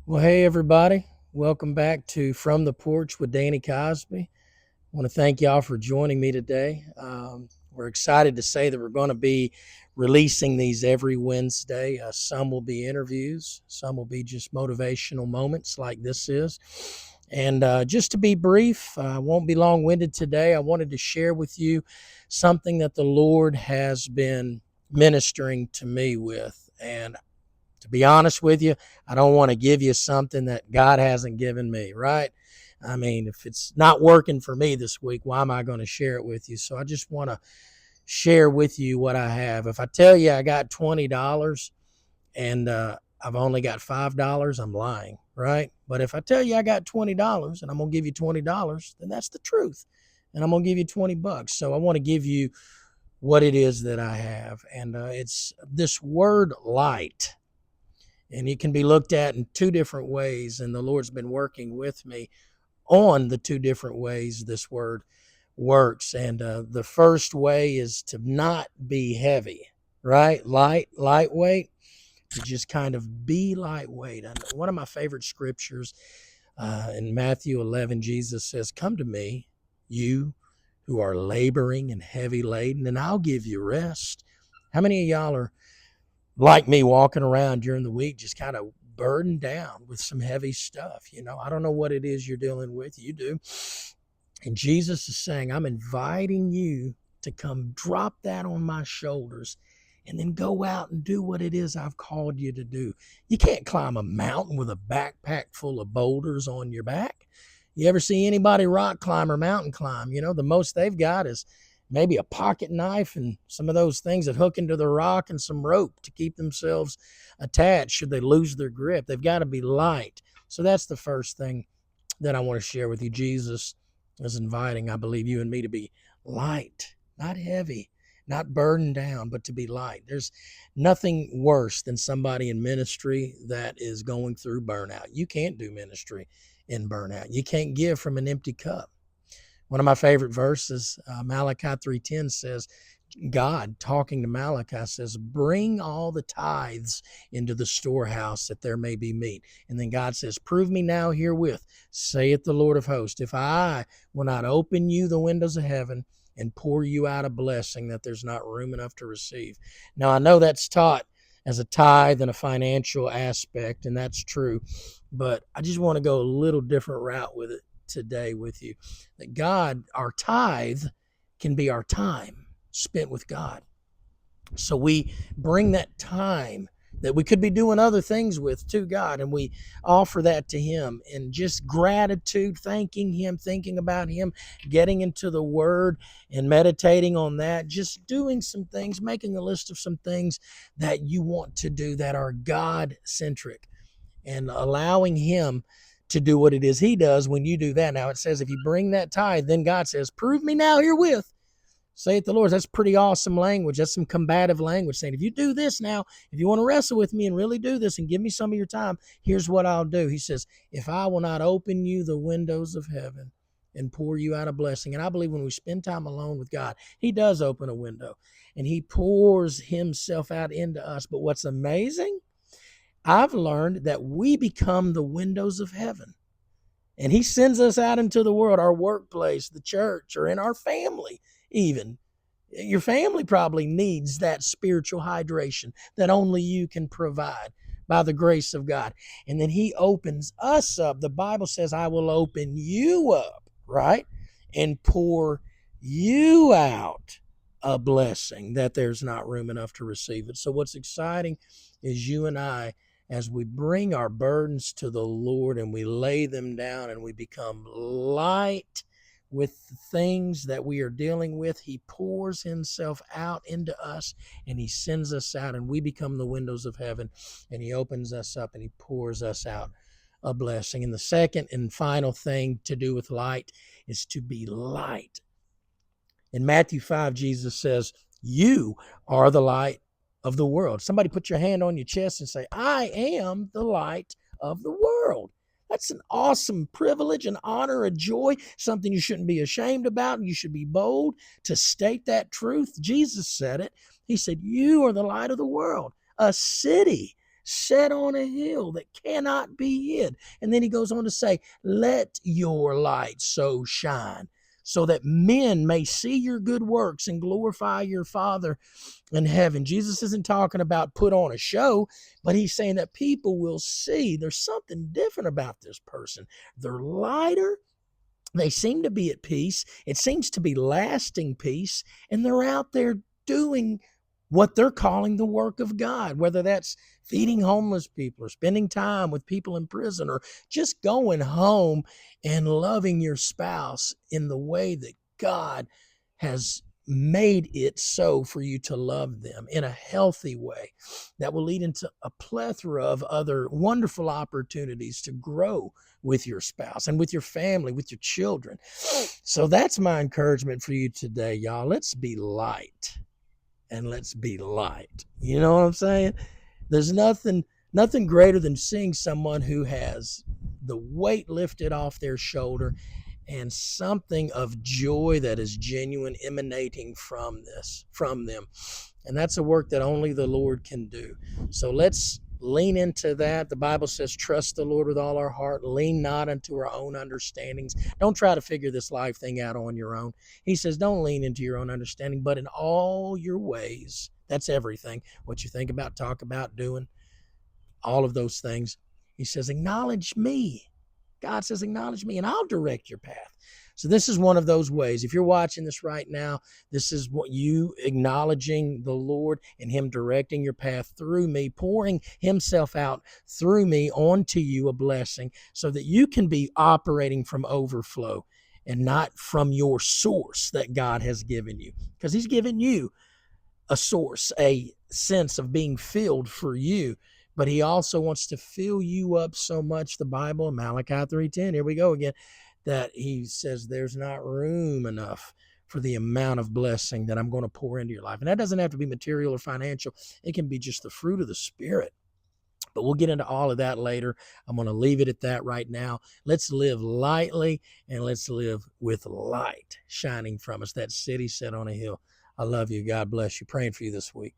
Well, hey, everybody. Welcome back to From the Porch with Danny Cosby. I want to thank y'all for joining me today. We're excited to say that we're going to be releasing these every Wednesday. Some will be interviews, some will be just motivational moments like this is. And just to be brief, I won't be long winded today. I wanted to share with you something that the Lord has been ministering to me with. And to be honest with you, I don't want to give you something that God hasn't given me, right? I mean, if it's not working for me this week, why am I going to share it with you? So I just want to share with you what I have. If I tell you I got $20 and I've only got $5, I'm lying, right? But if I tell you I got $20 and I'm going to give you $20, then that's the truth. And I'm going to give you $20. So I want to give you what it is that I have. And it's this word light. And it can be looked at in two different ways. And the Lord's been working with me on the two different ways this word works. And the first way is to not be heavy, right? Lightweight, to just kind of be lightweight. And one of my favorite scriptures in Matthew 11, Jesus says, "Come to me, you who are laboring and heavy laden, and I'll give you rest." How many of y'all are like me, walking around during the week just kind of burdened down with some heavy stuff? I don't know what it is you're dealing with. You do. And Jesus is saying, I'm inviting you to come drop that on my shoulders and then go out and do what it is I've called you to do. You can't climb a mountain with a backpack full of boulders on your back. You ever see anybody rock climb or mountain climb? The most they've got is maybe a pocket knife and some of those things that hook into the rock and some rope to keep themselves attached should they lose their grip. They've got to be light. So that's the first thing that I want to share with you. Jesus is inviting, I believe, you and me to be light, not heavy, not burdened down, but to be light. There's nothing worse than somebody in ministry that is going through burnout. You can't do ministry in burnout. You can't give from an empty cup. One of my favorite verses, Malachi 3:10 says, God talking to Malachi says, "Bring all the tithes into the storehouse that there may be meat." And then God says, "Prove me now herewith, saith the Lord of hosts, if I will not open you the windows of heaven and pour you out a blessing that there's not room enough to receive." Now, I know that's taught as a tithe and a financial aspect, and that's true. But I just want to go a little different route with it today with you. That God, our tithe, can be our time spent with God. So we bring that time that we could be doing other things with to God, and we offer that to Him in just gratitude, thanking Him, thinking about Him, getting into the Word and meditating on that, just doing some things, making a list of some things that you want to do that are God-centric, and allowing Him to do what it is He does when you do that. Now it says, if you bring that tithe, then God says, "Prove me now herewith, saith the Lord." That's pretty awesome language. That's some combative language saying, if you do this now, if you want to wrestle with me and really do this and give me some of your time, here's what I'll do. He says, "If I will not open you the windows of heaven and pour you out a blessing." And I believe when we spend time alone with God, He does open a window and He pours Himself out into us. But what's amazing, I've learned that we become the windows of heaven. And He sends us out into the world, our workplace, the church, or in our family even. Your family probably needs that spiritual hydration that only you can provide by the grace of God. And then He opens us up. The Bible says, "I will open you up," right? "And pour you out a blessing that there's not room enough to receive it." So what's exciting is you and I, as we bring our burdens to the Lord and we lay them down and we become light with the things that we are dealing with, He pours Himself out into us and He sends us out, and we become the windows of heaven, and He opens us up and He pours us out a blessing. And the second and final thing to do with light is to be light. In Matthew 5, Jesus says, "You are the light of the world." Somebody put your hand on your chest and say, "I am the light of the world." That's an awesome privilege, an honor, a joy, something you shouldn't be ashamed about. You should be bold to state that truth. Jesus said it. He said, "You are the light of the world." A city set on a hill that cannot be hid. And then he goes on to say, let your light so shine so that men may see your good works and glorify your Father in heaven. Jesus isn't talking about put on a show, but he's saying that people will see there's something different about this person. They're lighter. They seem to be at peace. It seems to be lasting peace. And they're out there doing what they're calling the work of God, whether that's feeding homeless people or spending time with people in prison or just going home and loving your spouse in the way that God has made it so for you to love them in a healthy way that will lead into a plethora of other wonderful opportunities to grow with your spouse and with your family, with your children. So that's my encouragement for you today, y'all. Let's be light and let's be light. You know what I'm saying? There's nothing greater than seeing someone who has the weight lifted off their shoulder and something of joy that is genuine emanating from them. And that's a work that only the Lord can do. So let's lean into that. The Bible says, trust the Lord with all our heart. Lean not unto our own understandings. Don't try to figure this life thing out on your own. He says, don't lean into your own understanding, but in all your ways, that's everything. What you think about, talk about, doing, all of those things. He says, acknowledge me. God says, acknowledge me and I'll direct your path. So this is one of those ways. If you're watching this right now, this is what you acknowledging the Lord and him directing your path through me, pouring himself out through me onto you, a blessing, so that you can be operating from overflow and not from your source that God has given you. Because he's given you a source, a sense of being filled for you. But he also wants to fill you up so much, the Bible, Malachi 3:10, here we go again, that he says there's not room enough for the amount of blessing that I'm going to pour into your life. And that doesn't have to be material or financial. It can be just the fruit of the Spirit. But we'll get into all of that later. I'm going to leave it at that right now. Let's live lightly and let's live with light shining from us, that city set on a hill. I love you. God bless you. Praying for you this week.